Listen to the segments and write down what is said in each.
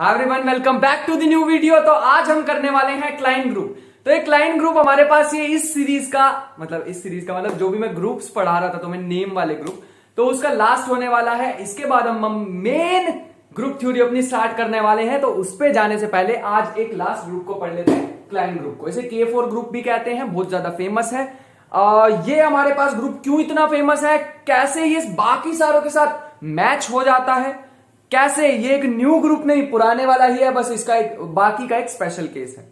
Hi everyone, welcome back to the new video. तो आज हम करने वाले हैं क्लाइंट ग्रुप। तो एक क्लाइंट ग्रुप हमारे पास ये इस सीरीज का मतलब जो भी मैं ग्रुप्स पढ़ा रहा था तो मैं नेम वाले ग्रुप, तो उसका लास्ट होने वाला है। इसके बाद हम मेन ग्रुप थ्योरी अपनी स्टार्ट करने वाले हैं। तो उस पे जाने से पहले आज एक लास्ट ग्रुप को पढ़ लेते हैं, क्लाइंट ग्रुप को। इसे K4 ग्रुप भी कहते हैं, बहुत ज्यादा फेमस है। ये हमारे पास ग्रुप क्यों इतना फेमस है, कैसे ये बाकी सारों के साथ मैच हो जाता है, कैसे ये एक न्यू ग्रुप नहीं पुराने वाला ही है, बस इसका एक बाकी का एक स्पेशल केस है।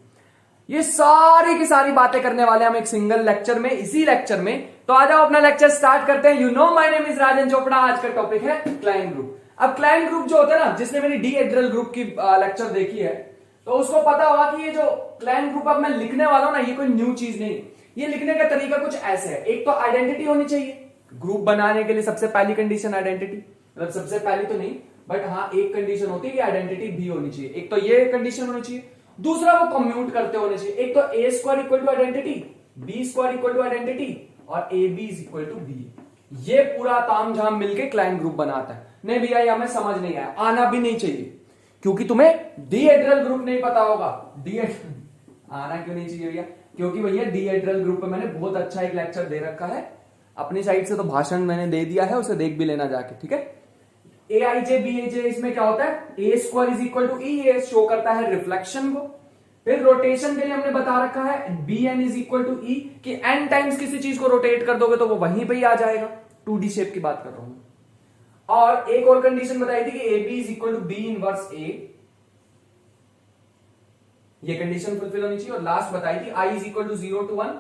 ये सारी की सारी बातें करने वाले हम एक सिंगल लेक्चर में, इसी लेक्चर में। तो आ जाओ अपना लेक्चर स्टार्ट करते हैं। You know my name is Rajan Chopra. आज का टॉपिक है क्लाइंट ग्रुप। अब क्लाइंट ग्रुप जो होता है ना, जिसने मेरी डीहेड्रल ग्रुप की लेक्चर देखी है तो उसको पता होगा कि ये जो क्लाइंट ग्रुप अब मैं लिखने वाला हूं ना, ये कोई न्यू चीज नहीं। ये लिखने का तरीका कुछ ऐसे है। एक तो आइडेंटिटी होनी चाहिए ग्रुप बनाने के लिए। सबसे पहली कंडीशन आइडेंटिटी, मतलब सबसे पहली तो नहीं बट हाँ एक कंडीशन होती है कि आइडेंटिटी भी होनी चाहिए। एक तो ये कंडीशन होनी चाहिए, दूसरा वो कम्यूट करते होने चाहिए। एक तो A square equal to identity, B square equal to identity और A B is equal to B. ये पूरा तामझाम मिलके क्लाइंट ग्रुप बनाता है। नहीं भैया ये हमें समझ नहीं आया, आना भी नहीं चाहिए क्योंकि तुम्हें डीहेड्रल ग्रुप नहीं पता होगा। आना क्यों नहीं चाहिए भैया? क्योंकि भैया डीहेड्रल ग्रुप पे मैंने बहुत अच्छा एक लेक्चर दे रखा है अपनी साइड से, तो भाषण मैंने दे दिया है, उसे देख भी लेना जाके, ठीक है। ए आई जे बी ए जे, इसमें क्या होता है, A square is equal to E, A show करता है रिफ्लेक्शन को। फिर रोटेशन के लिए हमने बता रखा है B n is equal to E, कि एन टाइम्स किसी चीज को रोटेट कर दोगे तो वो वहीं पे ही आ जाएगा। 2D शेप की बात कर रहा हूं। और एक और कंडीशन बताई थी कि A B is equal to B inverse A, ये कंडीशन फुलफिल होनी चाहिए। और लास्ट बताई थी I is equal to 0 to 1,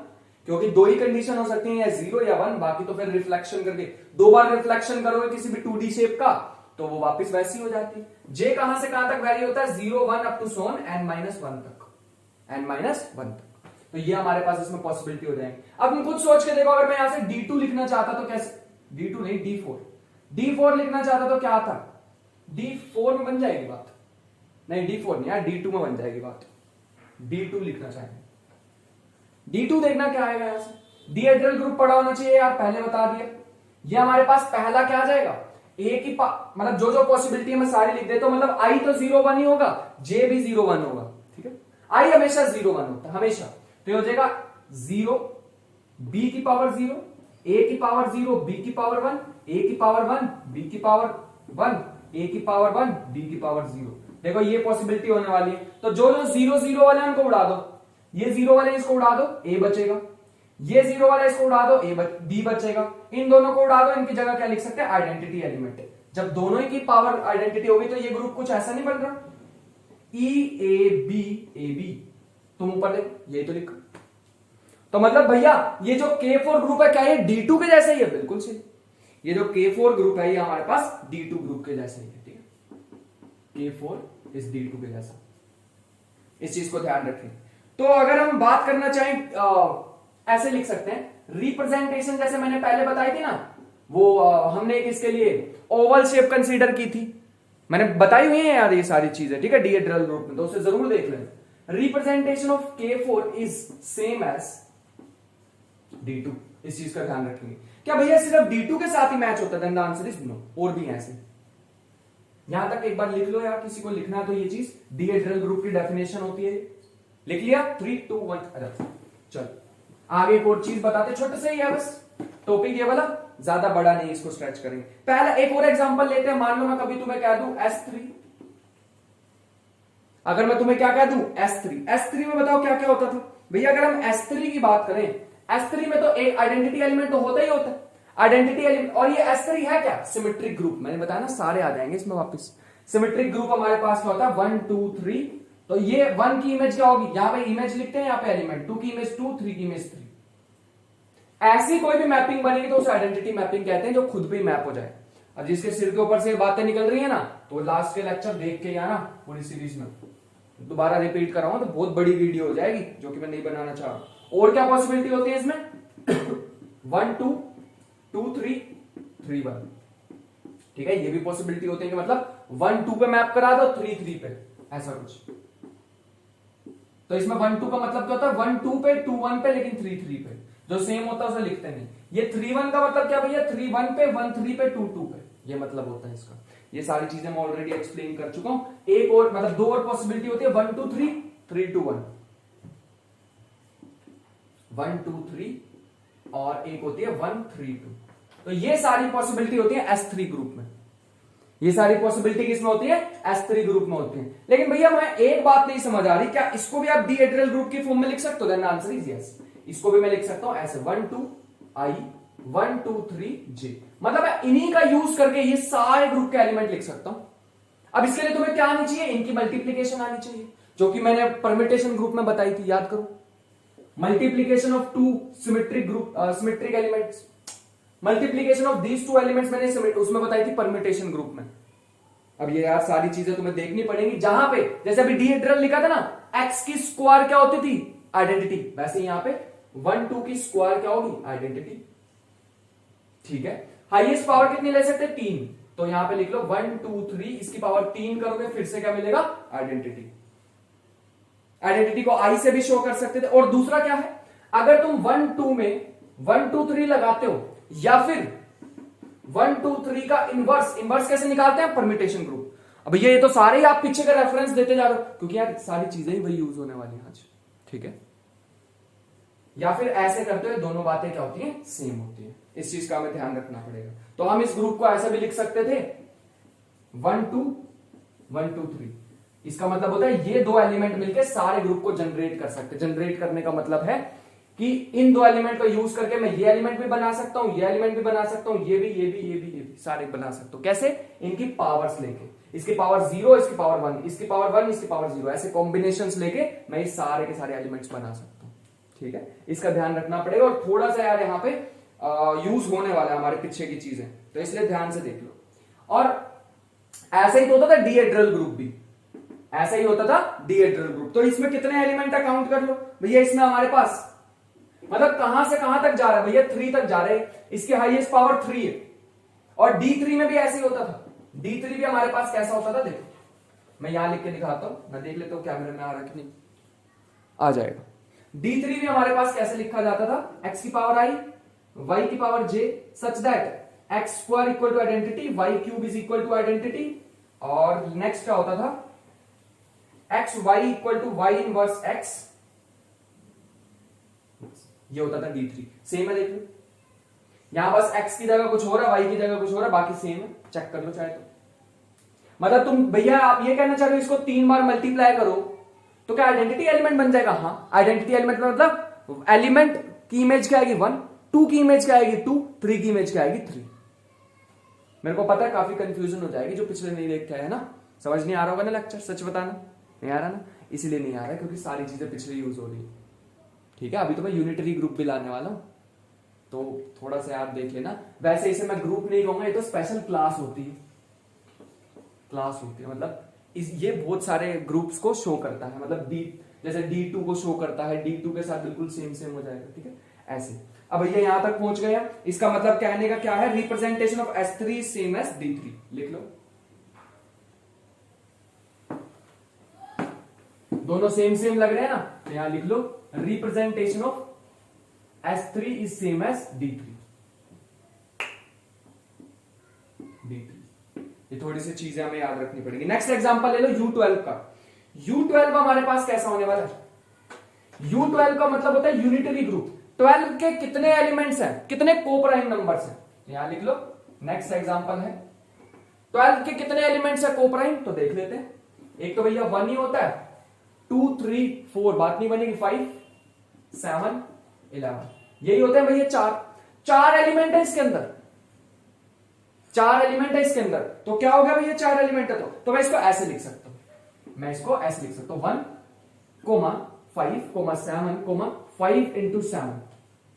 क्योंकि दो ही कंडीशन हो सकती है, या 0 या 1, बाकी तो फिर रिफ्लेक्शन करके दो बार रिफ्लेक्शन करोगे किसी भी 2D शेप का तो वो वापस वैसी हो जाती है। जे कहां से कहां तक वैरी होता है, 0 1 अप टू सोन n-1 तक, n-1 तक। तो ये हमारे पास इसमें पॉसिबिलिटी हो जाएगी। अब तुम खुद सोच के देखो, अगर मैं यहां से D2 लिखना चाहता तो कैसे, D2 नहीं D4 लिखना चाहता तो क्या आता, D4 में बन जाएगी बात, नहीं D4 नहीं यार, D2 में बन जाएगी बात। D2 लिखना चाहेंगे, D2 देखना क्या आएगा यहां से, डीहेड्रल ग्रुप पढ़ा होना चाहिए यार, पहले बता दिया। ये हमारे पास पहला क्या आ जाएगा, ए की मतलब जो पॉसिबिलिटी है मैं सारी लिख देता हूं। मतलब आई तो 0 1 ही होगा, जे भी 0 1 होगा, ठीक है। आई हमेशा 0 1 होता है हमेशा। तो ये हो जाएगा 0 बी की पावर 0, ए की पावर 0, बी की पावर 1, ए की पावर 1, बी की पावर 1, ए की पावर 1, बी की पावर 0। देखो ये पॉसिबिलिटी होने वाली है। तो जो 0 0 वाले उनको उड़ा दो, ये 0 वाले इसको उड़ा दो, ए बचेगा। ये 0 वाला इसको उड़ा दो, बी बचेगा। इन दोनों को उड़ा दो, इनकी जगह क्या लिख सकते हैं, आइडेंटिटी एलिमेंट। जब दोनों ही की पावर आइडेंटिटी होगी तो ये ग्रुप कुछ ऐसा नहीं बन रहा, ई ए बी। तुम ऊपर देखो, ये तो लिखा। तो मतलब भैया ये जो K4 ग्रुप है, क्या ये D2 के जैसा ही है? बिल्कुल सही। ये जो K4 ग्रुप है ये हमारे पास D2 ग्रुप के जैसा ही है, ठीक है। K4 इस D2 के जैसा, इस चीज को ध्यान रखें। तो अगर हम बात करना चाहें ऐसे लिख सकते हैं रिप्रेजेंटेशन, जैसे मैंने पहले बताई थी ना, वो हमने एक इसके लिए ओवल शेप कंसीडर की थी, मैंने बताई हुई है यार ये सारी चीजें, ठीक है, डीहेड्रल ग्रुप में, तो उसे जरूर देख लेना। Representation of K4 is same as D2, इस चीज का ध्यान रखेंगे। क्या भैया सिर्फ D2 के साथ ही मैच होता है? आंसर इज नो, और भी ऐसे। यहां तक एक बार लिख लो यार, किसी को लिखना है तो ये चीज डीहेड्रल ग्रुप की डेफिनेशन होती है। लिख लिया, 3 2 1 चल आगे एक और चीज बताते, छोटे से ही है बस टॉपिक ये वाला, ज्यादा बड़ा नहीं, इसको स्ट्रेच करेंगे। पहला एक और एग्जांपल लेते हैं। मान लो मैं कभी तुम्हें कह दूं S3, अगर मैं तुम्हें क्या कह दूं S3 में बताओ क्या क्या होता था भैया। अगर हम S3 की बात करें, S3 में तो एक आइडेंटिटी एलिमेंट तो होता ही होता है, आइडेंटिटी एलिमेंट। और ये S3 है क्या, सिमेट्रिक ग्रुप। मैंने बताया ना, सारे आ जाएंगे इसमें वापस। सिमेट्रिक ग्रुप हमारे पास क्या होता है, 1 2 3। तो ये 1 की इमेज क्या होगी, यहां पे इमेज लिखते हैं, यहां पे एलिमेंट, 2 की इमेज 2, 3 की इमेज 3। ऐसी कोई भी मैपिंग बनेगी तो उसे आइडेंटिटी मैपिंग कहते हैं, जो खुद पे ही मैप हो जाए। अब जिसके सिर के ऊपर से बातें निकल रही है ना, तो लास्ट के लेक्चर देख के आना पूरी सीरीज में। दोबारा रिपीट कर रहा हूं तो बहुत बड़ी वीडियो हो जाएगी, जो कि मैं नहीं बनाना चाह रहा। और क्या पॉसिबिलिटी होती है इसमें 1 2 2 3 3 1, ठीक है। ये भी पॉसिबिलिटी होती है कि मतलब 1 2 पे मैप करा दो, 3 3 पे, ऐसा कुछ। तो इसमें 1 2 का मतलब क्या होता है, 1 2 पे, 2 1 पे, लेकिन 3 3 पे। जो सेम होता है उसे लिखते नहीं। ये 3 1 का मतलब क्या भैया, 3 1 पे, 1 3 पे, 2 2 पे, ये मतलब होता है इसका। ये सारी चीजें मैं ऑलरेडी एक्सप्लेन कर चुका हूं। एक और मतलब दो और पॉसिबिलिटी होती है 1 2 3 3 2 1 1 2 3 और एक होती है 1 3 2। तो ये सारी पॉसिबिलिटी होती है S3 ग्रुप में। ये सारी पॉसिबिलिटी किसमें होती है? S3 ग्रुप में होती है। लेकिन भैया मैं एक बात नहीं समझ आ रही, क्या इसको भी आप डीहेड्रल ग्रुप की फॉर्म में लिख सकते हो? Then answer is yes. इसको भी मैं लिख सकता हूं ऐसे 1 2 I 1 2 3 J। मतलब मैं इन्हीं का यूज करके ये सारे ग्रुप के एलिमेंट लिख सकता हूं। अब इसके लिए तुम्हें क्या आनी चाहिए? इनकी मल्टीप्लीकेशन आनी चाहिए, जो कि मैंने परम्यूटेशन ग्रुप में बताई थी, याद करो। Multiplication of two symmetric group symmetric elements, multiplication of these two elements मैंने उसमें बताई थी परम्यूटेशन ग्रुप में। अब ये यार सारी चीजें तुम्हें देखनी पड़ेगी। जहां पे जैसे अभी डीहेड्रल लिखा था ना, एक्स की स्क्वायर क्या होती थी? आइडेंटिटी। वैसे यहां पे 1 2 की स्क्वायर क्या होगी? आइडेंटिटी। ठीक है, हाईएस्ट पावर कितनी ले सकते? 3। तो यहां पे लिख लो 1 2 3, इसकी पावर 3 करोगे फिर से क्या मिलेगा? आइडेंटिटी। आइडेंटिटी को आई से भी शो कर सकते थे। और दूसरा क्या है, अगर तुम 1 2 में 1 2 3 लगाते हो या फिर 1 2 3 का इनवर्स, इनवर्स कैसे निकालते हैं? Permutation group. अब ये तो सारे ही आप पीछे का रेफरेंस देते जा रहे हो, क्योंकि यार सारी चीजें ही वही यूज होने वाली हैं आज। ठीक है, या फिर ऐसे करते हुए दोनों बातें क्या होती हैं? सेम होती है। इस चीज का हमें ध्यान रखना पड़ेगा। तो हम इस ग्रुप को ऐसे भी लिख सकते थे 1 2 1 2 3। इसका मतलब होता है ये दो एलिमेंट मिलकर सारे ग्रुप को जनरेट कर सकते हैं। जनरेट करने का मतलब है कि इन दो एलिमेंट को यूज करके मैं ये एलिमेंट भी बना सकता हूं, ये एलिमेंट भी बना सकता हूं, ये भी, ये भी, ये भी, ये भी सारे बना सकता हूं। कैसे? इनकी पावर्स लेके, इसकी पावर 0, इसकी पावर 1, इसकी पावर 1, इसकी पावर 0, ऐसे कॉम्बिनेशंस लेके मैं इस सारे के सारे एलिमेंट्स बना सकता हूं। ठीक है, इसका ध्यान रखना पड़ेगा। और थोड़ा सा यार यहाँ पे यूज होने वाला है हमारे पीछे की चीजें, तो इसलिए ध्यान से देख लो। और ऐसा ही तो होता था डीहेड्रल ग्रुप भी, ऐसा ही होता था डीहेड्रल ग्रुप। तो इसमें कितने एलिमेंट है काउंट कर लो भैया। इसमें हमारे पास मतलब कहां से कहां तक जा रहा है भैया? 3 तक जा रहे हैं। इसकी हाईएस्ट पावर 3 है। और D3 में भी ऐसे ही होता था। D3 भी हमारे पास कैसा होता था? देखो मैं यहां लिख के दिखाता हूं, मैं देख लेता हूं कैमरे में आ रहा है कि नहीं, आ जाएगा। D3 भी हमारे पास कैसे लिखा जाता था? x की पावर i, y की power j, such that x square equal to identity, y cube is equal to identity. और नेक्स्ट क्या होता था? x y equal to y inverse x। ये होता था D3। सेम है, देख लो यहां बस x की जगह कुछ हो रहा है, y की जगह कुछ हो रहा है, बाकी सेम है, चेक कर लो चाहे तो। मतलब तुम भैया आप ये कहना चाह रहे हो इसको 3 बार मल्टीप्लाई करो तो क्या आइडेंटिटी एलिमेंट बन जाएगा? हाँ, आइडेंटिटी एलिमेंट मतलब एलिमेंट की इमेज क्या आएगी? 1, 2 की इमेज क्या आएगी? 2, 3 की इमेज क्या आएगी? 3। मेरे को पता है काफी कंफ्यूजन हो जाएगी जो पिछले नहीं देखते है ना, समझ नहीं आ रहा होगा ना लेक्चर, सच बताना नहीं आ रहा ना, इसीलिए नहीं आ रहा है क्योंकि सारी चीजें पिछले यूज हो रही है। ठीक है, अभी तो मैं यूनिटरी ग्रुप भी लाने वाला हूं, तो थोड़ा सा यार देख लेना। वैसे इसे मैं ग्रुप नहीं कहूंगा, ये तो स्पेशल क्लास होती है। क्लास होती है मतलब ये बहुत सारे ग्रुप्स को शो करता है। मतलब जैसे D2 को शो करता है, D2 के साथ बिल्कुल सेम सेम हो जाएगा। ठीक है, ऐसे। अब भैया यहां तक पहुंच गए, इसका मतलब कहने का क्या है? Representation of S3 same as D3। लिख लो, दोनों सेम सेम लग रहे हैं ना, तो यहां लिख लो representation of S3 is same as D3। ये थोड़ी सी चीजें हमें याद रखनी पड़ेगी। नेक्स्ट एग्जांपल ले लो U12 का। U12 हमारे पास कैसा होने वाला है? U12 का मतलब होता है यूनिटरी ग्रुप। 12 के कितने एलिमेंट्स हैं? कितने कोप्राइम नंबर्स हैं? यहां लिख लो, नेक्स्ट एग्जांपल है 12 के कितने एलिमेंट्स है कोप्राइम? तो देख लेते हैं। एक तो भैया 1 ही होता है, 2 3 4 बात नहीं बनेगी, 5 7 11 यही होते हैं भैया। चार एलिमेंट है इसके अंदर, 4 एलिमेंट है इसके अंदर। तो क्या हो गया भैया? 4 एलिमेंट है तो मैं इसको ऐसे लिख सकता हूं, मैं इसको ऐसे लिख सकता हूं 1 5 7 5 इंटू 7।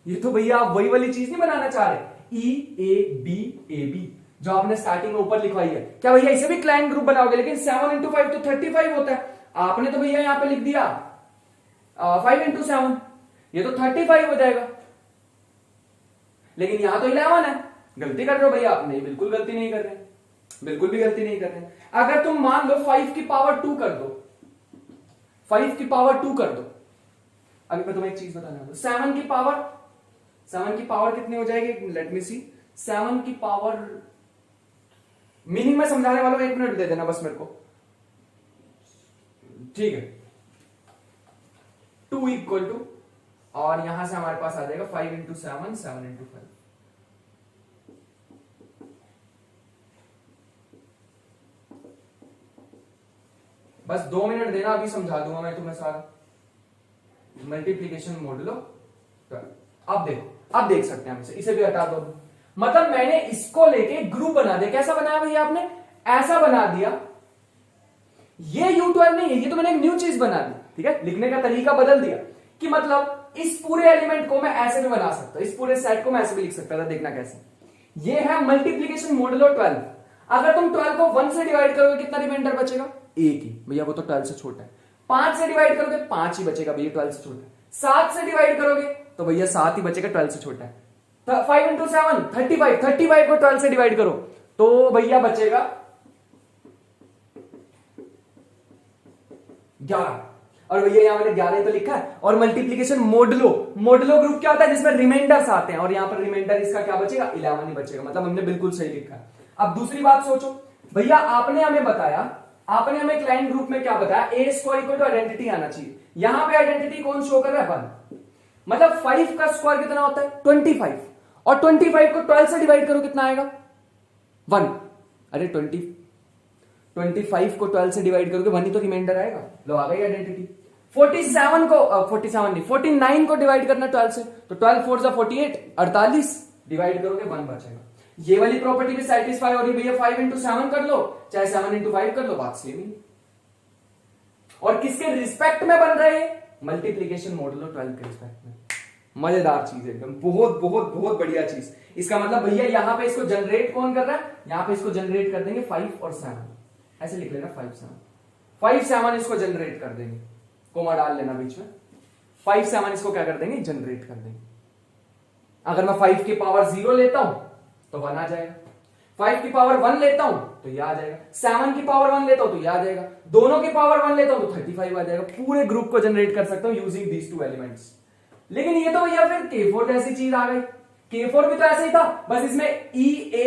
ये तो भैया आप वही वाली चीज नहीं बनाना चाह रहे, EABAB जो आपने स्टार्टिंग में ऊपर लिखवाई है। क्या भैया इसे भी क्लाइंट ग्रुप बनाओगे? लेकिन 7 इंटू 5 तो 35 होता है। आपने तो भैया यहां पे लिख दिया 5 इंटू 7, ये तो 35 हो जाएगा। लेकिन यहां तो 11 है। गलती कर रहे हो भैया आप? नहीं, बिल्कुल गलती नहीं कर रहे, बिल्कुल भी गलती नहीं कर रहे। अगर तुम मान लो 5 की पावर 2 कर दो, 5 की पावर 2 कर दो। अभी मैं तुम्हें एक चीज बताना हूं, 7 की पावर कितनी हो जाएगी? लेट मी सी, 7 की पावर मीनिंग में समझाने वालों 1 मिनट दे देना बस मेरे को, ठीक है। 2 इक्वल टू, और यहां से हमारे पास आ जाएगा 5 इंटू 7, 7 इंटू 5। बस 2 मिनट देना, अभी समझा दूंगा मैं तुम्हें सारा मल्टीप्लीकेशन मॉडुलो। अब देखो, अब देख सकते हैं हम इसे भी हटा दो। मतलब मैंने इसको लेके ग्रुप बना दिया। कैसा बनाया भैया आपने? ऐसा बना दिया। ये U12 नहीं है, ये तो मैंने एक न्यू चीज बना दी, ठीक है। लिखने का तरीका बदल दिया कि मतलब इस पूरे एलिमेंट को मैं ऐसे भी बना सकता हूं, इस पूरे सेट को मैं ऐसे भी लिख सकता था। देखना कैसे, ये है मल्टीप्लीकेशन मॉडुलो 12। अगर तुम 12 को 1 से डिवाइड करोगे कितना रिमाइंडर बचेगा? 1 ही भैया, वो तो 12 से छोटा है। 5 से डिवाइड करोगे 5 ही बचेगा भैया, 12 से छोटा है। 7 से डिवाइड करोगे तो भैया 7 ही बचेगा, 12 से छोटा है। 5 इंटू 7 35, 35 को 12 से डिवाइड करो तो भैया बचेगा 11। और भैया यहां मैंने 11 तो लिखा है। और मल्टीप्लीकेशन मॉडुलो, मॉडुलो ग्रुप क्या होता है? जिसमें रिमाइंडर्स आते हैं, और यहां पर रिमाइंडर इसका क्या बचेगा? 11 ही बचेगा। मतलब हमने बिल्कुल सही लिखा है। अब दूसरी बात सोचो भैया, आपने हमें बताया, आपने हमें क्लाइंट ग्रुप में क्या बताया? ए स्क्वायर इक्वल टू आइडेंटिटी आना चाहिए। यहां पे आइडेंटिटी कौन शो कर रहा है? 1। मतलब 5 का स्क्वायर कितना होता है? 25। और 25 को 12 से डिवाइड करो कितना आएगा? 1। अरे 25 को 12 से डिवाइड करोगे 1 ही तो रिमाइंडर आएगा। लो आ गई आइडेंटिटी। 47 को 47 नहीं 49 को डिवाइड करना 12 से, तो 12 4 जा 48, 48 डिवाइड करोगे 1 बचेगा। ये वाली प्रॉपर्टी भी सेटिस्फाई हो रही भैया। 5 इंटू 7 कर लो, चाहे 7 इंटू 5 कर लो, बात सेम ही। और किसके रिस्पेक्ट में बन रहे हैं? मल्टीप्लीकेशन मॉडुलो 12 के रिस्पेक्ट में। मजेदार चीज है एकदम, बहुत बहुत बहुत बढ़िया चीज। इसका मतलब भैया यहां पे इसको जनरेट कौन कर रहा है? यहां पे इसको जनरेट कर देंगे 5 और 7, ऐसे लिख लेना 5 7, 5 7 इसको जनरेट कर देंगे, कोमा डाल लेना बीच में। 5 7 इसको क्या कर देंगे? जनरेट कर देंगे। अगर मैं 5 की पावर 0 लेता हूं तो 1 आ जाएगा, 5 की पावर 1 लेता हूं तो यह आ जाएगा, 7 की पावर 1 लेता हूं तो यह आ जाएगा, दोनों की पावर 1 लेता हूं तो 35 आ जाएगा। पूरे ग्रुप को जनरेट कर सकता हूं यूजिंग दीज 2 एलिमेंट्स। लेकिन ये तो भैया फिर K4 जैसी चीज आ गई। K4 भी तो ऐसे ही था, बस इसमें E A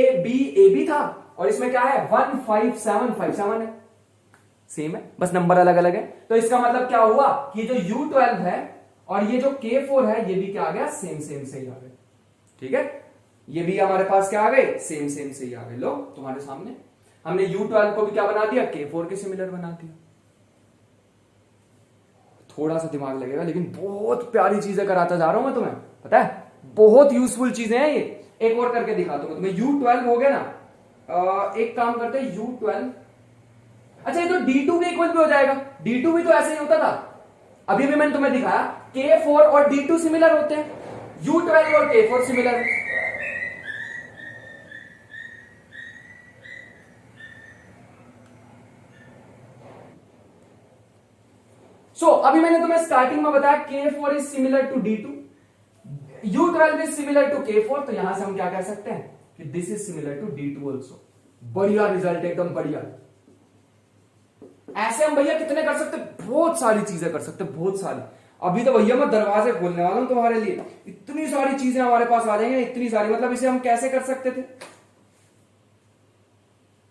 B था, और इसमें क्या है? 1 5 7 5 7 है, सेम है, बस नंबर अलग अलग है। तो इसका मतलब क्या हुआ कि जो U12 है और ये जो K4 है, ये भी क्या आ गया? सेम सेम से ही आ गए, ठीक है। ये भी हमारे पास क्या आ गए? सेम सेम से ही आ गए। लो तुम्हारे सामने हमने U12 को भी क्या बना दिया? K4 के सिमिलर बना दिया। थोड़ा सा दिमाग लगेगा, लेकिन बहुत प्यारी चीजें कराता जा रहा हूं मैं तुम्हें, पता है, बहुत यूजफुल चीजें हैं ये। एक और करके दिखाता हूं तुम्हें। U12 हो गया ना, एक काम करते हैं U12। अच्छा, ये तो D2 के इक्वल भी हो जाएगा। D2 भी तो ऐसे ही होता था, अभी भी मैंने तुम्हें दिखाया। K4 और D2 सिमिलर होते हैं, U12 और K4 सिमिलर है। अभी मैंने तुम्हें स्टार्टिंग में बताया K4 is similar to D2, U12 is similar to K4, तो यहां से हम क्या कह सकते हैं कि this is similar to D2 also. बढ़िया रिजल्ट, एकदम बढ़िया। ऐसे हम भैया कितने कर सकते? बहुत सारी चीजें कर सकते, बहुत सारी। अभी तो भैया मैं दरवाजे खोलने वाला हूं तुम्हारे लिए। इतनी सारी चीजें हमारे पास आ जाएंगी, इतनी सारी। मतलब इसे हम कैसे कर सकते थे?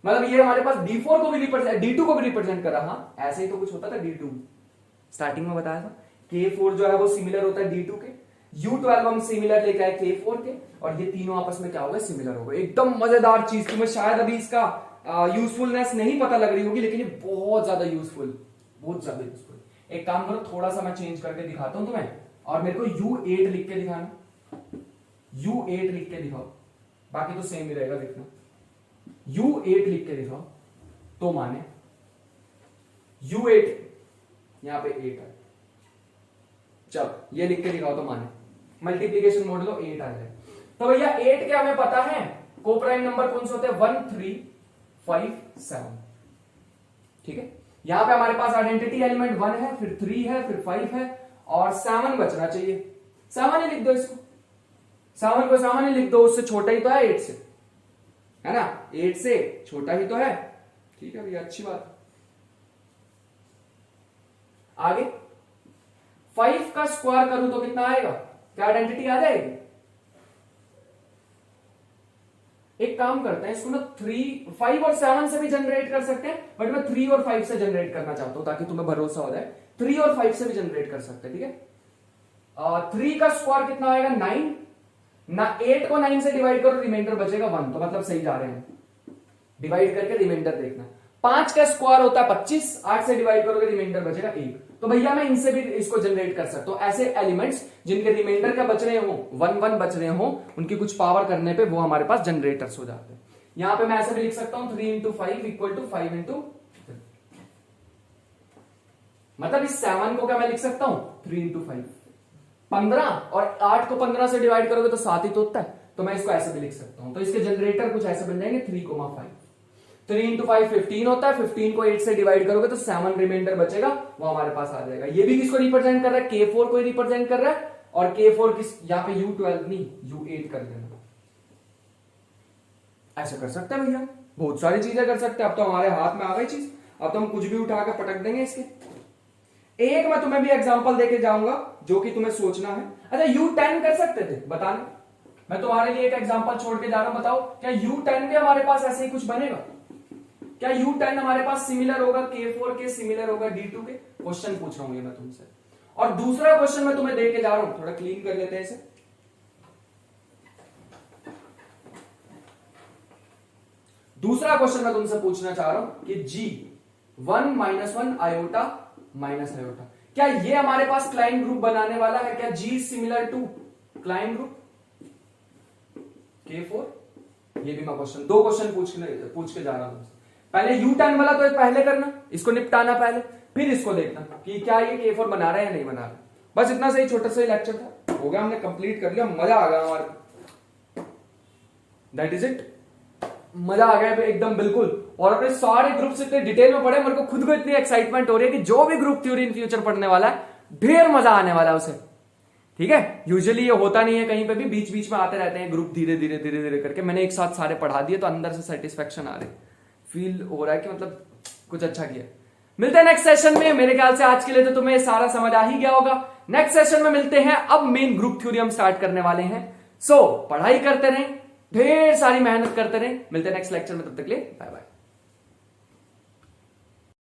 मतलब ये हमारे पास D4 को भी रिप्रेजेंट, D2 को भी रिप्रेजेंट करा। हाँ, ऐसे ही तो कुछ होता था D2, स्टार्टिंग में बताया था। K4 जो है वो सिमिलर होता है D2 के, U12 हम सिमिलर लेके आए K4 के, और ये तीनों आपस में क्या होगा? सिमिलर होगा। एकदम मजेदार चीज। तुम्हें शायद अभी इसका यूजफुलनेस नहीं पता लग रही होगी, लेकिन ये बहुत ज्यादा यूजफुल, बहुत ज्यादा यूजफुल। एक काम करो, थोड़ा सा मैं चेंज करके दिखाता हूं तुम्हें, और मेरे को U8 लिख के दिखाना। U8 लिख के दिखाओ, बाकी तो सेम ही रहेगा, देखना। U8 लिख के दिखाओ तो माने U8, यहां पे 8 है। चलो ये लिख के दिखाओ तो माने मल्टीप्लीकेशन मॉडुलो 8 आ जाए। तो भैया 8 के हमें पता है कोप्राइम नंबर कौन से होते हैं? 1 3 5 7, ठीक है। यहां पे हमारे पास आइडेंटिटी एलिमेंट 1 है, फिर 3 है, फिर 5 है, और 7 बचना चाहिए। 7 ही लिख दो इसको, 7 को 7 ही लिख दो, उससे छोटा ही तो है 8 से, है ना? 8 से छोटा ही तो है, ठीक है भैया, अच्छी बात। आगे 5 का स्क्वायर करूं तो कितना आएगा? क्या आइडेंटिटी आ जाएगी? एक काम करते हैं, इसको ना 3, 5 और 7 से भी जनरेट कर सकते हैं, बट मैं 3 और 5 से जनरेट करना चाहता हूं ताकि तुम्हें भरोसा हो जाए। 3 और 5 से भी जनरेट कर सकते हैं, ठीक है। 3 का स्क्वायर कितना आएगा 9 ना, 8 को 9 से डिवाइड करो, रिमाइंडर बचेगा 1, तो मतलब सही जा रहे हैं, डिवाइड करके रिमाइंडर देखना। 5 का स्क्वायर होता है 25, 8 से डिवाइड करोगे रिमाइंडर बचेगा 1, तो भैया मैं इनसे भी इसको जनरेट कर सकता हूं। ऐसे एलिमेंट्स जिनके रिमाइंडर क्या बच रहे हो 1 1 बच रहे हो, उनकी कुछ पावर करने पे वो हमारे पास जनरेटर्स हो जाते हैं। यहां पे मैं ऐसे भी लिख सकता हूं 3 इंटू 5 इक्वल टू 5 इंटू, मतलब इस 7 को क्या मैं लिख सकता हूं 3 इंटू 5, 15 और 8 को 15 से डिवाइड करोगे तो 7 ही तो होता है, तो मैं इसको ऐसे भी लिख सकता हूं। तो इसके जनरेटर कुछ ऐसे बन जाएंगे 3,5। 3 इंटू 5 15 होता है, 15 को 8 से डिवाइड करोगे तो 7 रिमाइंडर बचेगा, वो हमारे पास आ जाएगा। ये भी किसको रिप्रेजेंट कर रहा है, K4 को रिप्रेजेंट कर रहा है, और K4 किस, यहाँ पे U12 नहीं U8 कर लेना। ऐसा कर सकते हैं भैया, बहुत सारी चीजें कर सकते हैं। अब तो हमारे हाथ में आ गई चीज, अब तो हम कुछ भी उठा के पटक देंगे इसके। एक मैं तुम्हें भी एग्जांपल देके जाऊंगा जो कि तुम्हें सोचना है। अच्छा U10 कर सकते थे, बताना, मैं तुम्हारे लिए एक एग्जांपल छोड़ के जा रहा हूं, बताओ क्या U10 भी हमारे पास ऐसे ही कुछ बनेगा? क्या U10 हमारे पास सिमिलर होगा K4 के, सिमिलर होगा D2 के? क्वेश्चन पूछ रहा हूं ये मैं तुमसे। और दूसरा क्वेश्चन मैं तुम्हें देके जा रहा हूं, थोड़ा क्लीन कर लेते हैं इसे। दूसरा क्वेश्चन मैं तुमसे पूछना चाह रहा हूं कि G1 -1 आयोटा माइनस आयोटा, क्या ये हमारे पास क्लाइंट ग्रुप बनाने वाला है? क्या G similar to Klein group K4? ये भी मैं क्वेश्चन, 2 क्वेश्चन पूछ के जा रहा हूं। पहले U10 वाला तो पहले करना, इसको निपटाना पहले, फिर इसको देखना कि क्या ये K4 बना रहा है या नहीं बना रहा। बस इतना सही, छोटा सा ही लेक्चर था, हो गया, हमने कंप्लीट कर लिया, मजा आ गया हमारे, दैट इज इट, मजा आ गया एकदम बिल्कुल। और अपने सारे ग्रुप्स इतने डिटेल में पढ़े, मेरे को खुद को इतनी एक्साइटमेंट हो रही है कि जो भी ग्रुप थ्योरी इन फ्यूचर पढ़ने वाला है ढेर मजा आने वाला है उसे, ठीक है। यूजुअली ये होता नहीं है, कहीं पे भी बीच बीच में आते रहते हैं ग्रुप, धीरे धीरे धीरे धीरे करके। मैंने एक साथ सारे पढ़ा दिए तो अंदर से सेटिस्फेक्शन आ रही, फील हो रहा है कि मतलब कुछ अच्छा किया। मिलते हैं नेक्स्ट सेशन में। मेरे ख्याल से आज के लिए तो तुम्हें सारा समझ आ ही गया होगा। नेक्स्ट सेशन में मिलते हैं, अब मेन ग्रुप थ्योरी हम स्टार्ट करने वाले हैं। सो पढ़ाई करते रहें, ढेर सारी मेहनत करते रहें। मिलते हैं नेक्स्ट लेक्चर में, तब तक के लिए बाय बाय।